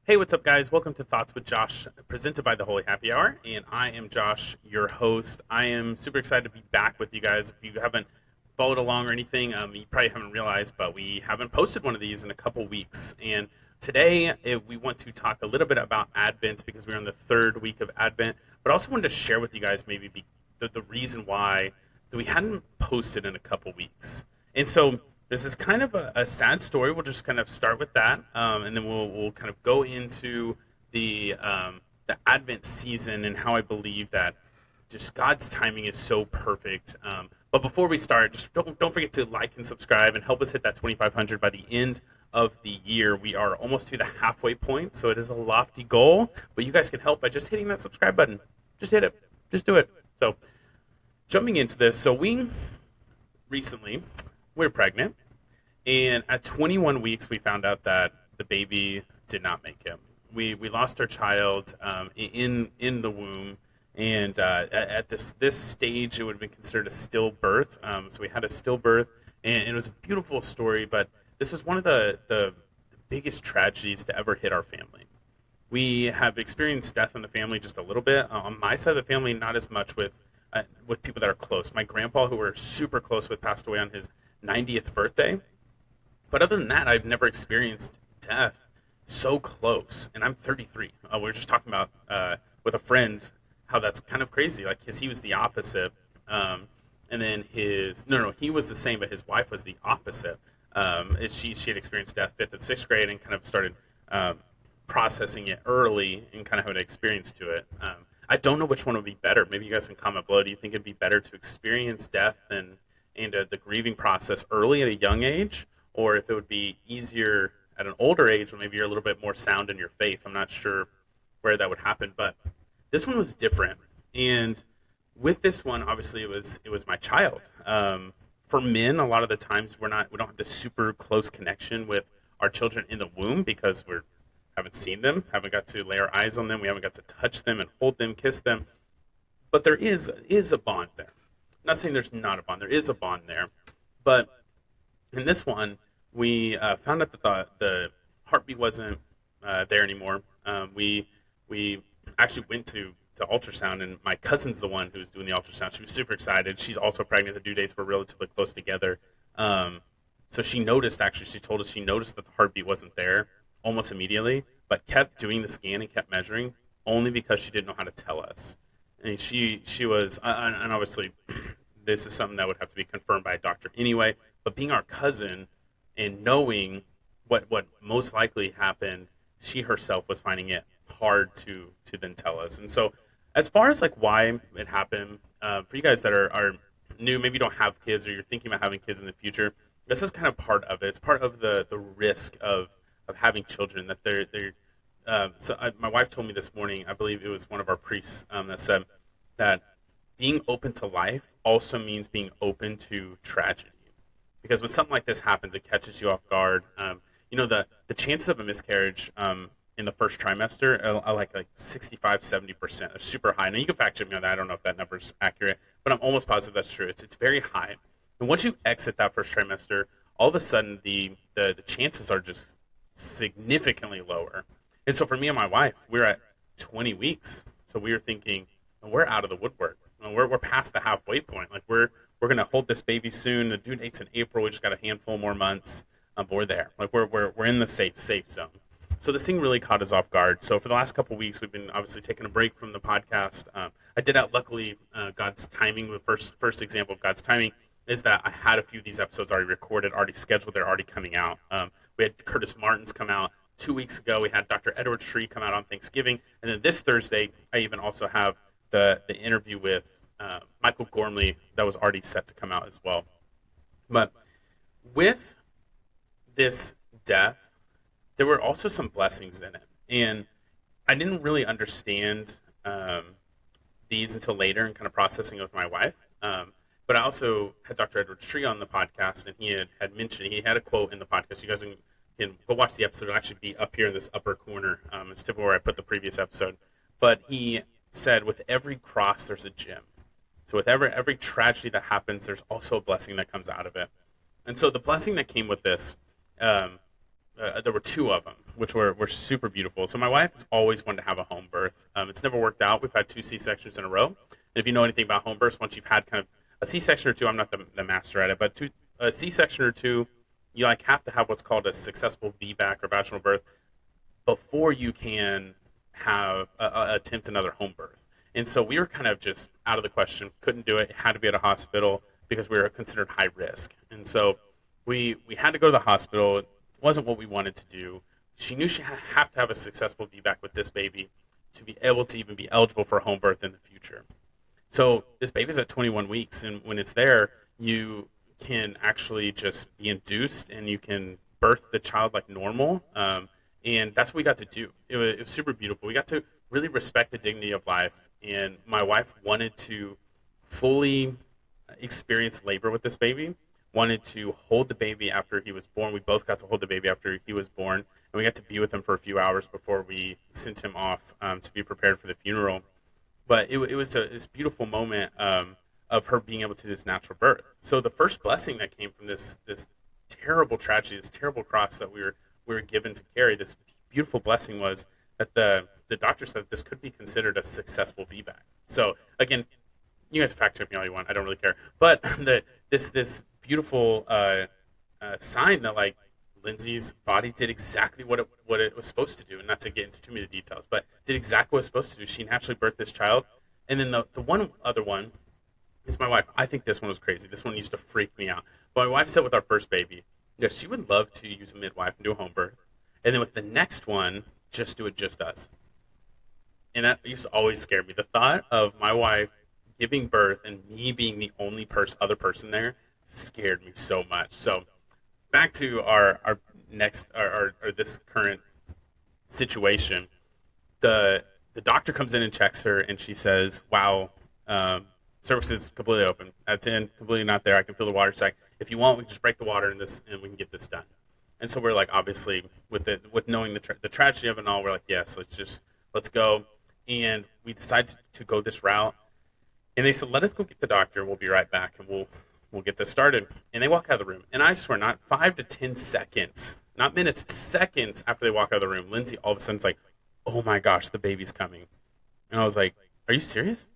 Hey, what's up, guys? Welcome to Thoughts with Josh, presented by the Holy Happy Hour. And I am Josh, your host. I am super excited to be back with you guys. If you haven't followed along or anything, you probably haven't realized, but we haven't posted one of these in a couple weeks. And today, we want to talk a little bit about Advent because we're in the third week of Advent, but also wanted to share with you guys maybe the reason why that we hadn't posted in a couple weeks. And so this is kind of a sad story. We'll just kind of start with that, and then we'll kind of go into the Advent season and how I believe that just God's timing is so perfect. But before we start, just don't forget to like and subscribe and help us hit that 2,500 by the end of the year. We are almost to the halfway point, so it is a lofty goal. But you guys can help by just hitting that subscribe button. Just hit it. Just do it. So jumping into this, so we recently we're pregnant, and at 21 weeks, we found out that the baby did not make it. We lost our child in the womb, and at this stage, it would have been considered a stillbirth. So we had a stillbirth, and it was a beautiful story. But this was one of the biggest tragedies to ever hit our family. We have experienced death in the family just a little bit. On my side of the family, not as much with people that are close. My grandpa, who we're super close with, passed away on his 90th birthday. But other than that, I've never experienced death so close. And I'm 33. We were just talking about with a friend how that's kind of crazy. Like, because he was the opposite. And then no, he was the same, but his wife was the opposite. She had experienced death fifth and sixth grade and kind of started processing it early and kind of had an experience to it. I don't know which one would be better. Maybe you guys can comment below. Do you think it'd be better to experience death and the grieving process early at a young age, or if it would be easier at an older age when maybe you're a little bit more sound in your faith? I'm not sure where that would happen, but this one was different. And with this one, obviously, it was my child. For men, a lot of the times we don't have this super close connection with our children in the womb because we haven't seen them, haven't got to lay our eyes on them, we haven't got to touch them and hold them, kiss them. But there is a bond there. I'm not saying there's not a bond. There is a bond there, but in this one, we found out that the heartbeat wasn't there anymore. We actually went to ultrasound, and my cousin's the one who's doing the ultrasound. She was super excited. She's also pregnant. The due dates were relatively close together. So she noticed, actually, she told us she noticed that the heartbeat wasn't there almost immediately, but kept doing the scan and kept measuring only because she didn't know how to tell us. And she was, and obviously, this is something that would have to be confirmed by a doctor anyway. But being our cousin and knowing what most likely happened, she herself was finding it hard to then tell us. And so, as far as like why it happened, for you guys that are new, maybe you don't have kids or you're thinking about having kids in the future, this is kind of part of it. It's part of the risk of having children that my wife told me this morning. I believe it was one of our priests that said that being open to life also means being open to tragedy. Because when something like this happens, it catches you off guard. The chances of a miscarriage in the first trimester are like 65, 70%. They're super high. Now, you can fact check me on that. I don't know if that number's accurate, but I'm almost positive that's true. It's very high. And once you exit that first trimester, all of a sudden the chances are just significantly lower. And so for me and my wife, we're at 20 weeks. So we were thinking, we're out of the woodwork. We're past the halfway point. Like we're going to hold this baby soon. The due date's in April. We just got a handful more months, but we're there. Like we're in the safe zone. So this thing really caught us off guard. So for the last couple of weeks, we've been obviously taking a break from the podcast. I did that. Luckily, God's timing. The first example of God's timing is that I had a few of these episodes already recorded, already scheduled. They're already coming out. We had Curtis Martin's come out 2 weeks ago. We had Dr. Edward Shree come out on Thanksgiving, and then this Thursday, I even also have the interview with Michael Gormley that was already set to come out as well. But with this death, there were also some blessings in it, and I didn't really understand these until later and kind of processing it with my wife. But I also had Dr. Edward Shree on the podcast, and he had mentioned, he had a quote in the podcast. You guys can go watch the episode. It'll actually be up here in this upper corner. It's typically where I put the previous episode. But he said, with every cross, there's a gem. So with every tragedy that happens, there's also a blessing that comes out of it. And so the blessing that came with this, there were two of them. which were super beautiful. So my wife has always wanted to have a home birth. It's never worked out. We've had two C-sections in a row. And if you know anything about home births, once you've had kind of a C-section or two, I'm not the master at it, but a C-section or two, you like have to have what's called a successful VBAC or vaginal birth before you can have attempt another home birth. And so we were kind of just out of the question, couldn't do it, had to be at a hospital because we were considered high risk. And so we had to go to the hospital. It wasn't what we wanted to do. She knew she have to have a successful VBAC with this baby to be able to even be eligible for a home birth in the future. So this baby's at 21 weeks, and when it's there, you can actually just be induced and you can birth the child like normal. And that's what we got to do. It was super beautiful. We got to really respect the dignity of life. And my wife wanted to fully experience labor with this baby, wanted to hold the baby after he was born. We both got to hold the baby after he was born. And we got to be with him for a few hours before we sent him off to be prepared for the funeral. But it was this beautiful moment of her being able to do this natural birth. So the first blessing that came from this terrible tragedy, this terrible cross that we were given to carry, this beautiful blessing was that the doctor said this could be considered a successful VBAC. So again, you guys fact check me all you want. I don't really care. But this beautiful sign that like Lindsay's body did exactly what it was supposed to do, and not to get into too many details, but did exactly what it was supposed to do. She naturally birthed this child. And then the one other one is my wife. I think this one was crazy. This one used to freak me out. But my wife said with our first baby, yeah, she would love to use a midwife and do a home birth. And then with the next one, just do it just us. And that used to always scare me. The thought of my wife giving birth and me being the only other person there scared me so much. So back to our next or this current situation. The doctor comes in and checks her, and she says, "Wow, cervix is completely open. At 10, completely not there. I can feel the water sac. If you want, we can just break the water in this, and we can get this done." And so we're like, obviously, with knowing the tragedy of it all, we're like, yes, let's go. And we decided to go this route. And they said, let us go get the doctor. We'll be right back, and we'll get this started. And they walk out of the room. And I swear, not 5 to 10 seconds, not minutes, seconds after they walk out of the room, Lindsay all of a sudden is like, oh my gosh, the baby's coming. And I was like, are you serious?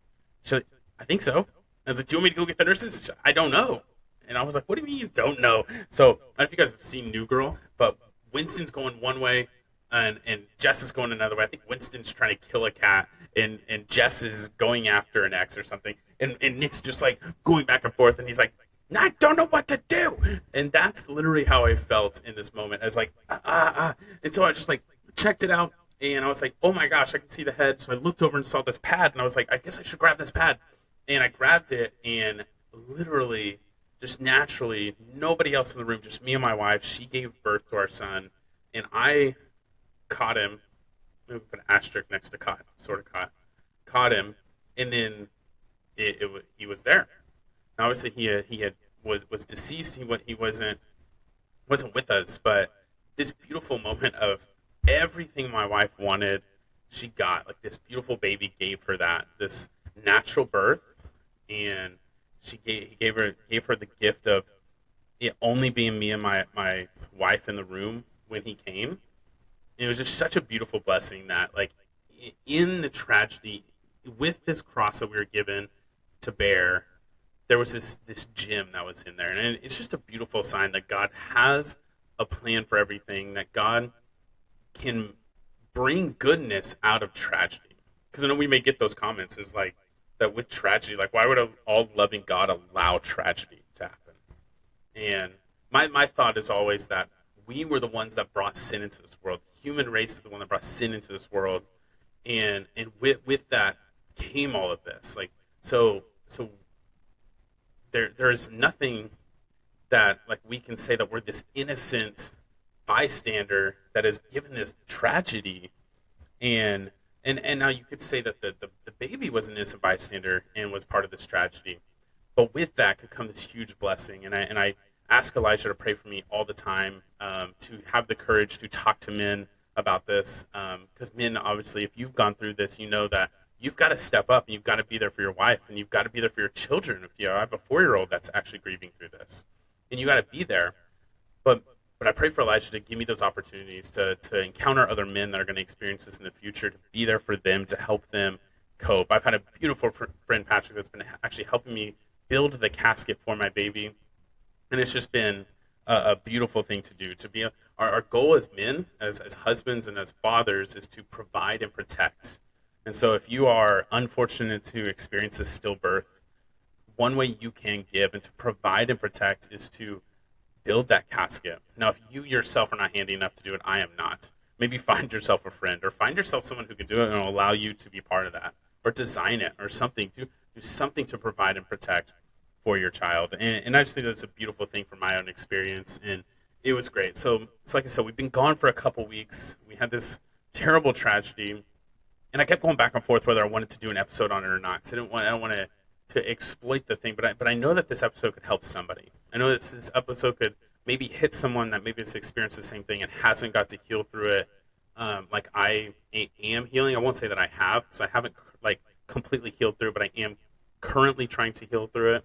She's like, I think so. I was like, do you want me to go get the nurses? She's like, I don't know. And I was like, what do you mean you don't know? So I don't know if you guys have seen New Girl, but Winston's going one way and Jess is going another way. I think Winston's trying to kill a cat and Jess is going after an ex or something. And Nick's just like going back and forth, and he's like, I don't know what to do. And that's literally how I felt in this moment. I was like, And so I just like checked it out, and I was like, oh my gosh, I can see the head. So I looked over and saw this pad, and I was like, I guess I should grab this pad. And I grabbed it, and literally, just naturally, nobody else in the room, just me and my wife, she gave birth to our son, and I caught him. Maybe put an asterisk next to caught, sort of caught him, and then he was there. Now, obviously, he was deceased. He wasn't with us, but this beautiful moment of everything my wife wanted, she got. Like, this beautiful baby gave her this natural birth, and he gave her the gift of it only being me and my wife in the room when he came. And it was just such a beautiful blessing that, like, in the tragedy, with this cross that we were given to bear, there was this gem that was in there. And it's just a beautiful sign that God has a plan for everything, that God can bring goodness out of tragedy. Because I know we may get those comments is like, that with tragedy, like, why would an all-loving God allow tragedy to happen? And my thought is always that we were the ones that brought sin into this world. The human race is the one that brought sin into this world. And with that came all of this. Like, so there is nothing that, like, we can say that we're this innocent bystander that is given this tragedy. And now you could say that the baby was an innocent bystander and was part of this tragedy. But with that could come this huge blessing. And I ask Elijah to pray for me all the time, to have the courage to talk to men about this. Because men, obviously, if you've gone through this, you know that you've got to step up and you've got to be there for your wife and you've got to be there for your children. If you have a 4-year-old that's actually grieving through this, and you got to be there. But But I pray for Elijah to give me those opportunities to encounter other men that are going to experience this in the future, to be there for them, to help them cope. I've had a beautiful friend, Patrick, that's been actually helping me build the casket for my baby. And it's just been a beautiful thing to do. To be our goal as men, as husbands and as fathers, is to provide and protect. And so if you are unfortunate to experience a stillbirth, one way you can give and to provide and protect is to build that casket. Now, if you yourself are not handy enough to do it, I am not. Maybe find yourself a friend or find yourself someone who can do it and will allow you to be part of that, or design it or something. Do something to provide and protect for your child. And I just think that's a beautiful thing from my own experience. And it was great. So it's like I said, we've been gone for a couple weeks. We had this terrible tragedy. And I kept going back and forth whether I wanted to do an episode on it or not. Because I don't want to exploit the thing. But I know that this episode could help somebody. I know that this episode could maybe hit someone that maybe has experienced the same thing and hasn't got to heal through it like I am healing. I won't say that I have, because I haven't like completely healed through it, but I am currently trying to heal through it.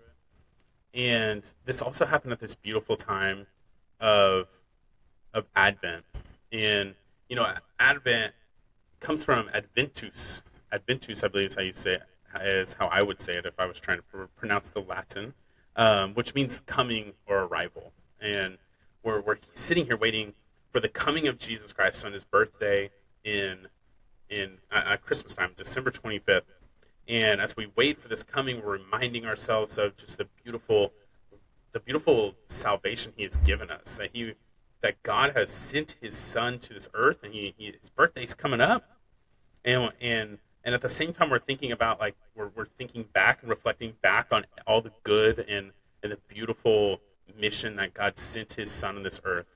And this also happened at this beautiful time of Advent. And Advent comes from Adventus. Adventus, I believe, is how you say it. Is how I would say it if I was trying to pronounce the Latin, which means coming or arrival. And we're sitting here waiting for the coming of Jesus Christ on his birthday in Christmas time, December 25th. And as we wait for this coming, we're reminding ourselves of just the beautiful salvation he has given us. That God has sent his son to this earth, and his birthday's coming up. And at the same time, we're thinking about, like, we're thinking back and reflecting back on all the good and the beautiful mission that God sent his son on this earth.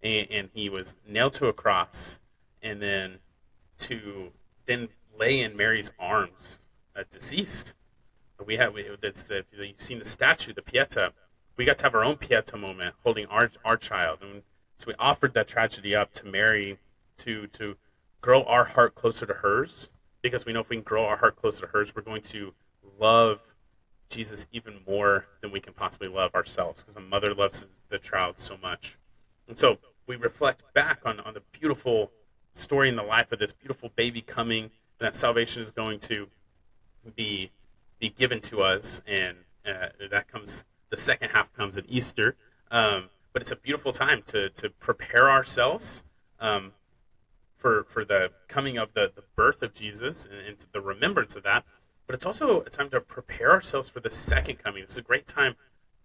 And he was nailed to a cross, and then lay in Mary's arms, deceased. You've seen the statue, the Pieta. We got to have our own Pieta moment, holding our child. And so we offered that tragedy up to Mary to grow our heart closer to hers. Because we know if we can grow our heart closer to hers, we're going to love Jesus even more than we can possibly love ourselves, because a mother loves the child so much. And so we reflect back on the beautiful story in the life of this beautiful baby coming, and that salvation is going to be given to us. And that comes, the second half comes at Easter. But it's a beautiful time to prepare ourselves for the coming of the birth of Jesus and the remembrance of that. But it's also a time to prepare ourselves for the second coming. It's a great time.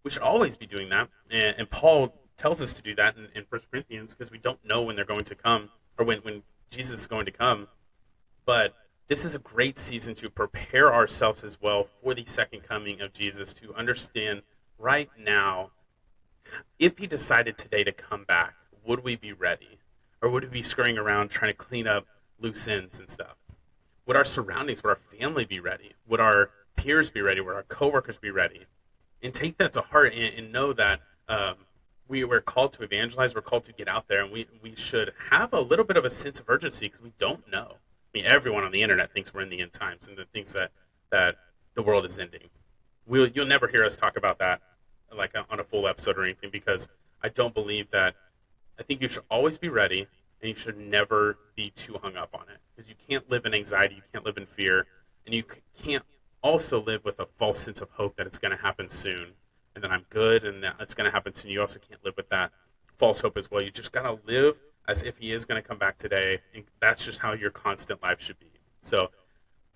We should always be doing that. And Paul tells us to do that in 1 Corinthians, because we don't know when they're going to come, or when Jesus is going to come. But this is a great season to prepare ourselves as well for the second coming of Jesus, to understand right now, if he decided today to come back, would we be ready? Or would we be scurrying around trying to clean up loose ends and stuff? Would our surroundings, would our family be ready? Would our peers be ready? Would our coworkers be ready? And take that to heart and know that we're called to evangelize. We're called to get out there, and we should have a little bit of a sense of urgency, because we don't know. I mean, everyone on the internet thinks we're in the end times and thinks that the world is ending. You'll never hear us talk about that like on a full episode or anything, because I don't believe that. I think you should always be ready, and you should never be too hung up on it, because you can't live in anxiety, you can't live in fear, and you can't also live with a false sense of hope that it's going to happen soon, and that I'm good, and that it's going to happen soon. You also can't live with that false hope as well. You just got to live as if he is going to come back today, and that's just how your constant life should be. So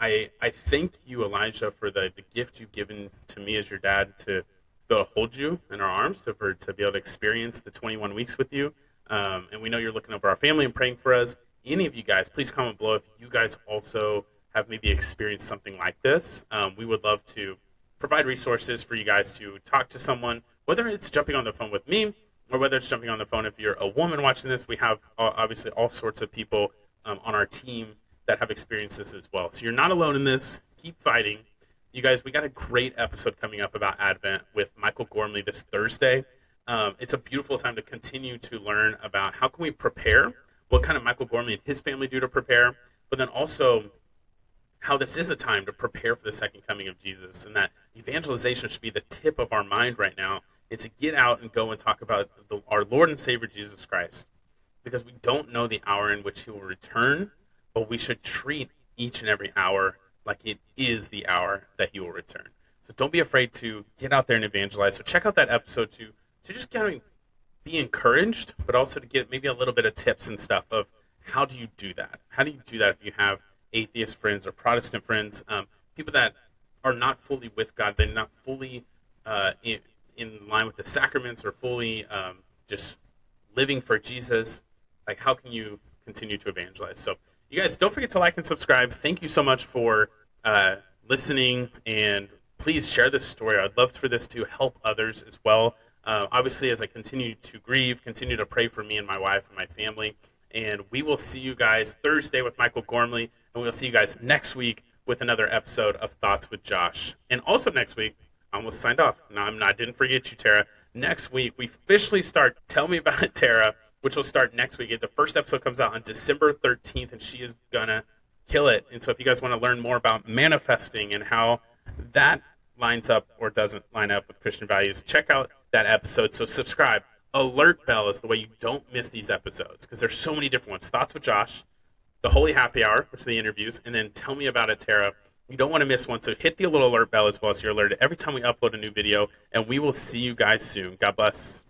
I thank you, Elijah, for the gift you've given to me as your dad, to be able to hold you in our arms, to be able to experience the 21 weeks with you. And we know you're looking over our family and praying for us. Any of you guys, please comment below if you guys also have maybe experienced something like this. We would love to provide resources for you guys to talk to someone, whether it's jumping on the phone with me, or whether it's jumping on the phone if you're a woman watching this. We have obviously all sorts of people on our team that have experienced this as well. So you're not alone in this. Keep fighting. You guys, we got a great episode coming up about Advent with Michael Gormley this Thursday. It's a beautiful time to continue to learn about how can we prepare, what kind of Michael Gormley and his family do to prepare, but then also how this is a time to prepare for the second coming of Jesus, and that evangelization should be the tip of our mind right now, and to get out and go and talk about our Lord and Savior Jesus Christ, because we don't know the hour in which he will return, but we should treat each and every hour like it is the hour that he will return. So don't be afraid to get out there and evangelize. So check out that episode to just kind of be encouraged, but also to get maybe a little bit of tips and stuff of how do you do that? How do you do that if you have atheist friends or Protestant friends, people that are not fully with God, they're not fully in line with the sacraments or fully just living for Jesus? Like, how can you continue to evangelize? So you guys, don't forget to like and subscribe. Thank you so much for listening, and please share this story. I'd love for this to help others as well. Obviously, as I continue to grieve, continue to pray for me and my wife and my family. And we will see you guys Thursday with Michael Gormley, and we'll see you guys next week with another episode of Thoughts with Josh. And also next week, I almost signed off. No, I didn't forget you, Tara. Next week, we officially start Tell Me About It, Tara, which will start next week. The first episode comes out on December 13th, and she is gonna kill it. And so if you guys want to learn more about manifesting and how that lines up or doesn't line up with Christian values, check out that episode. So subscribe. Alert bell is the way you don't miss these episodes, because there's so many different ones. Thoughts with Josh, the Holy Happy Hour, which are the interviews, and then Tell Me About It, Tara. You don't want to miss one, so hit the little alert bell as well so you're alerted every time we upload a new video, and we will see you guys soon. God bless.